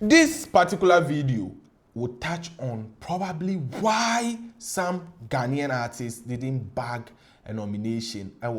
This particular video will touch on probably why some Ghanaian artists didn't bag a nomination at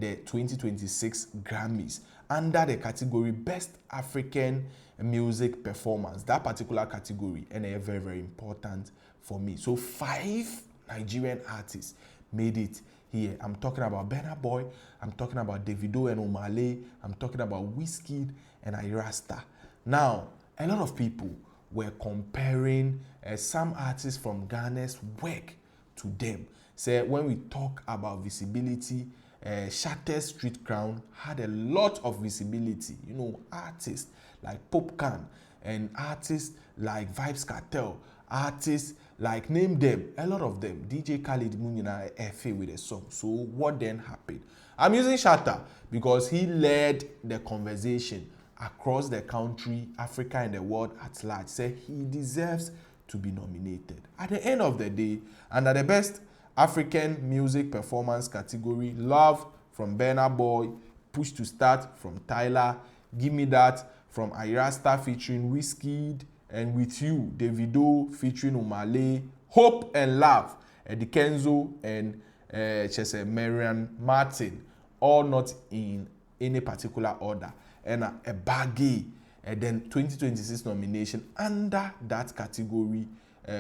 the 2026 Grammys under the category Best African Music Performance. That particular category and very, very important for me. So 5 Nigerian artists made it here. I'm talking about Burna Boy, I'm talking about Davido and Omale, I'm talking about Wizkid and Irasta. Now, a lot of people were comparing some artists from Ghana's work to them. So when we talk about visibility, Shatta Street Crown had a lot of visibility. You know, artists like Popcan and artists like Vybz Kartel, artists like, name them, a lot of them. DJ Khaled Munina FA with a song. So what then happened? I'm using Shatta because he led the conversation across the country, Africa and the world at large. Say he deserves to be nominated. At the end of the day, under the Best African Music Performance category, Love from Burna Boy, Push to Start from Tyler, Give Me That from Irasta featuring Wizkid, and With You, Davido featuring Omale, Hope and Love, Dikenzo and Marian Martin, all not in any particular order. And a baggy then 2026 nomination under that category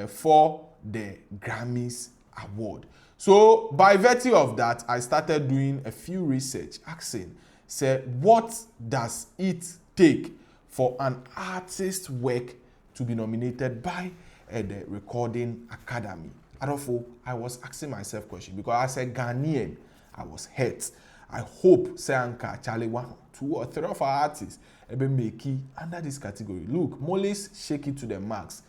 for the Grammys award. So by virtue of that, I started doing a few research, asking, say, what does it take for an artist's work to be nominated by the Recording Academy? I was asking myself question because as a Ghanaian, I was hurt. I hope say Anka Charlie 1, 2 or 3 of our artists ebe make under this category. Look, Mole's Shake It to the Max.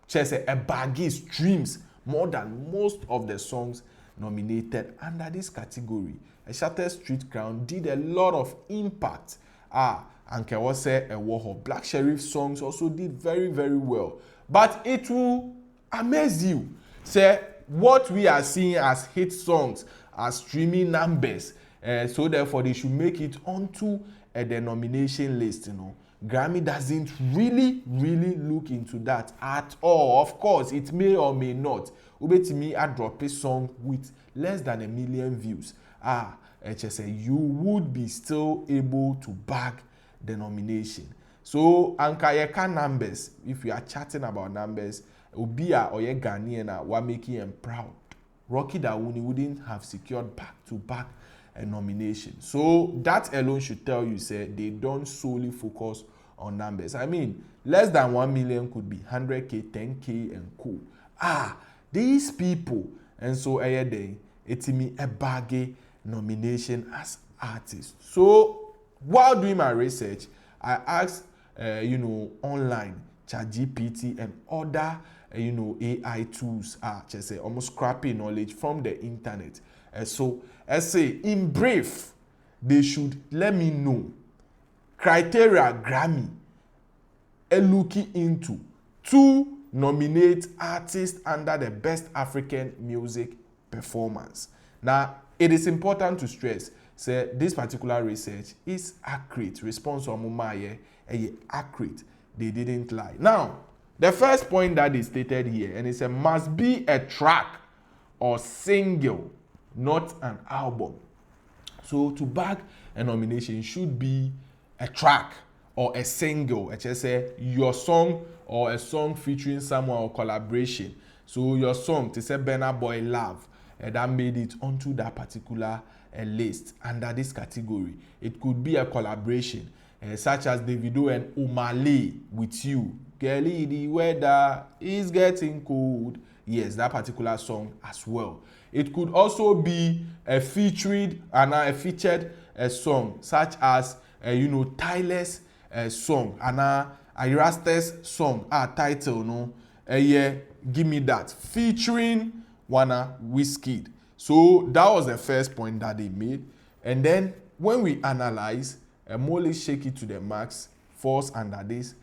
Chese a baggy streams more than most of the songs nominated under this category. A Shatta Street Crown did a lot of impact. And was say a war of Black Sherif songs also did very, very well. But it will amaze you. Say what we are seeing as hit songs, as streaming numbers. So therefore they should make it onto the nomination list. You know, Grammy doesn't really look into that at all. Of course, it may or may not. Ubetimi a drop a song with less than 1 million views. You would be still able to bag the nomination. So Ankayeka numbers, if we are chatting about numbers, Obia or ye Ghanaian were making him proud. Rocky Dawuni wouldn't have secured back-to-back a nomination. So that alone should tell you, say, they don't solely focus on numbers. I mean, less than 1 million could be 100K, 10K, and cool. These people, and so it's me a baggy nomination as artists. So while doing my research, I asked, online, ChatGPT and other, AI tools, just say almost scrapping knowledge from the internet. So I say, in brief, they should let me know criteria Grammy looking into to nominate artists under the Best African Music Performance. Now, it is important to stress, say this particular research is accurate. Response on Mumaye accurate. They didn't lie. Now, the first point that is stated here, and it says must be a track or single, not an album. So to bag a nomination should be a track or a single. It just say your song or a song featuring someone or collaboration. So your song, to say Burna Boy Love, that made it onto that particular list under this category. It could be a collaboration, such as Davido and Omale With You. Girlie, the weather is getting cold. Yes, that particular song as well. It could also be a featured song, such as Tyler's song, Irasta's song, title, Give Me That, featuring Wizkid. So that was the first point that they made. And then when we analyze, Mole Shake It to the Max falls under this.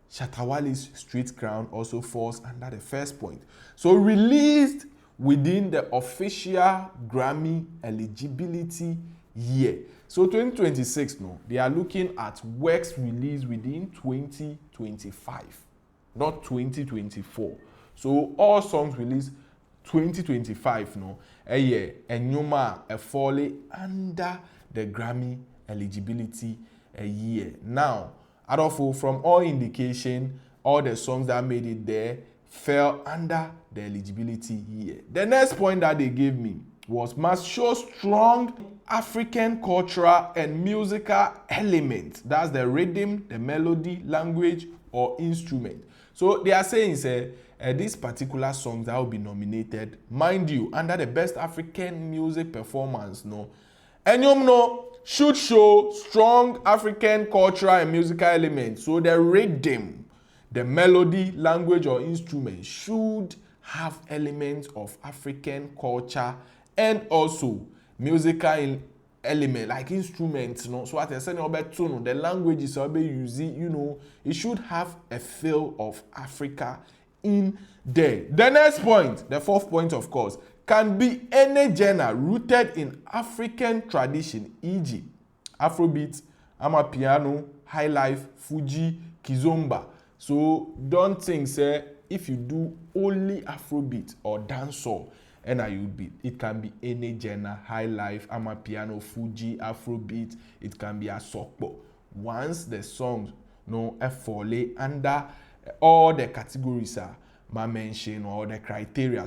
Shatta Wale's Street Crown also falls under the first point. So released within the official Grammy eligibility year. So 2026, no, they are looking at works released within 2025, not 2024. So all songs released 2025, no, a year, and Nyoma fall under the Grammy eligibility a year. Now, from all indication, all the songs that made it there fell under the eligibility year. The next point that they gave me was must show strong African cultural and musical element. That's the rhythm, the melody, language, or instrument. So they are saying, these particular songs that will be nominated, mind you, under the best African music performance, no, and you know, should show strong African cultural and musical elements. So the rhythm, the melody, language, or instrument should have elements of African culture and also musical element, like instruments, no. So what I say about tone, the language is using, you know, it should have a feel of Africa in there. The next point, the fourth point, of course, can be any genre rooted in African tradition, e.g., Afrobeat, Amapiano, Highlife, Fuji, Kizomba. So don't think, say, if you do only Afrobeat or dancehall, and it can be any genre, Highlife, Amapiano, Fuji, Afrobeat, it can be a sokpo. Once the songs fall under all the categories are mentioned, or the criteria,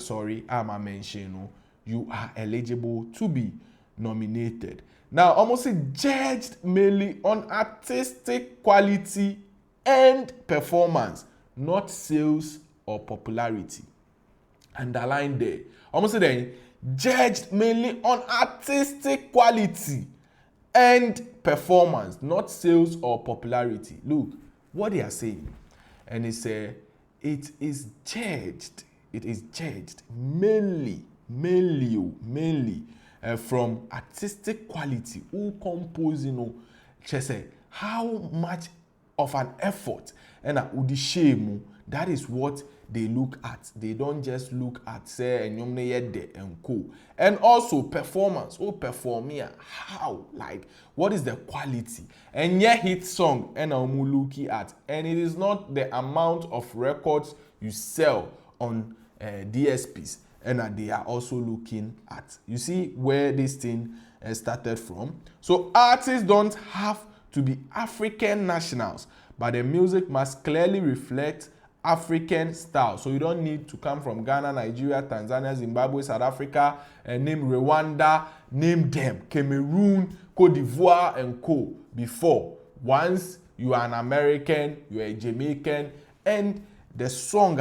are mentioned, you are eligible to be nominated. Now, almost judged mainly on artistic quality and performance, not sales or popularity. Underline there. Almost then, judged mainly on artistic quality and performance, not sales or popularity. Look, what they are saying, and it's it is judged mainly from artistic quality, who composing, how much of an effort and shame. That is what they look at. They don't just look at say and co. And also performance. Perform here. How? Like, what is the quality? And yeah, hit song and looking at. And it is not the amount of records you sell on DSPs, and they are also looking at. You see where this thing started from? So artists don't have to be African nationals, but the music must clearly reflect African style. So you don't need to come from Ghana, Nigeria, Tanzania, Zimbabwe, South Africa, and name Rwanda, name them, Cameroon, Cote d'Ivoire, and co. Before, once you are an American, you are a Jamaican, and the song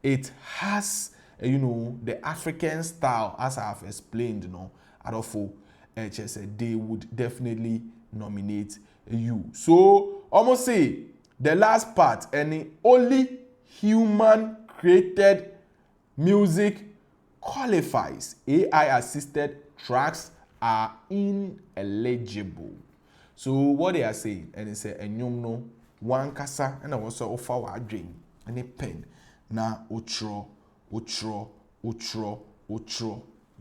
it has the African style, as I have explained, they would definitely nominate you. So almost say the last part, any only human created music qualifies. AI assisted tracks are ineligible. So what they are saying, and it's a one kasa and I was offer our dream and a pen na utro.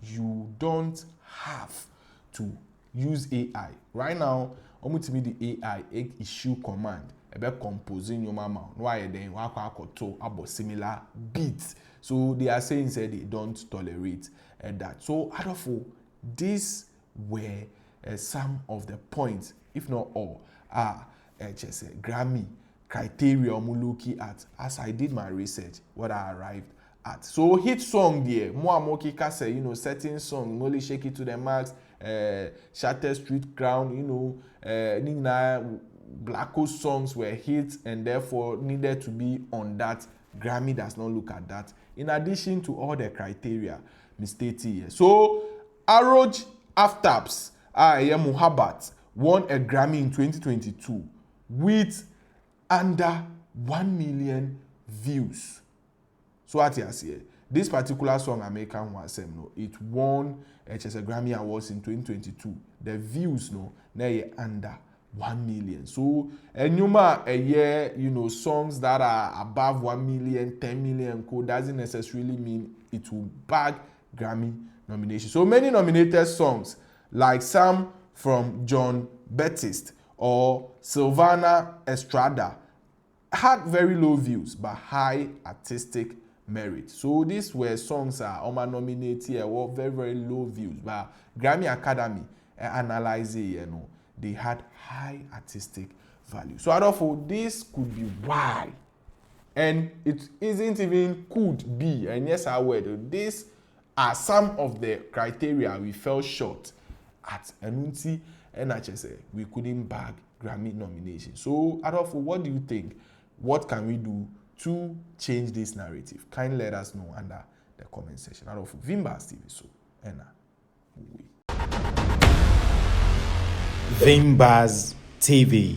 You don't have to use AI right now. Almost me the AI issue command about composing your mama. Why then to about similar beats. So they are saying they don't tolerate that. So these were some of the points, if not all, Grammy criteria I'm looking at as I did my research, what I arrived at. So hit song there, Moamoki Kase, certain song, Molly Shake It to the Max, Shatter Street Crown, Nina Black Coast songs were hits and therefore needed to be on that. Grammy does not look at that. In addition to all the criteria, mistake here. So Aroj Aftabs, Muhabbat won a Grammy in 2022 with under 1 million views. So what you see, this particular song American was it won a Grammy Awards in 2022. The views now under 1 million. So a year, songs that are above 1 million, 10 million doesn't necessarily mean it will bag Grammy nomination. So many nominated songs like some from John Baptiste or Sylvana Estrada, had very low views but high artistic merit. So these were songs that are nominated here were very low views, but Grammy Academy analyze it, they had high artistic value. So I thought this could be why, and it isn't even could be, and yes I would. These are some of the criteria we fell short at Enunti and HSA. We couldn't bag Grammy nomination. So Adolfo, what do you think? What can we do to change this narrative? Kindly let us know under the comment section. Adolfo, Vimbas TV, so Vimbas TV.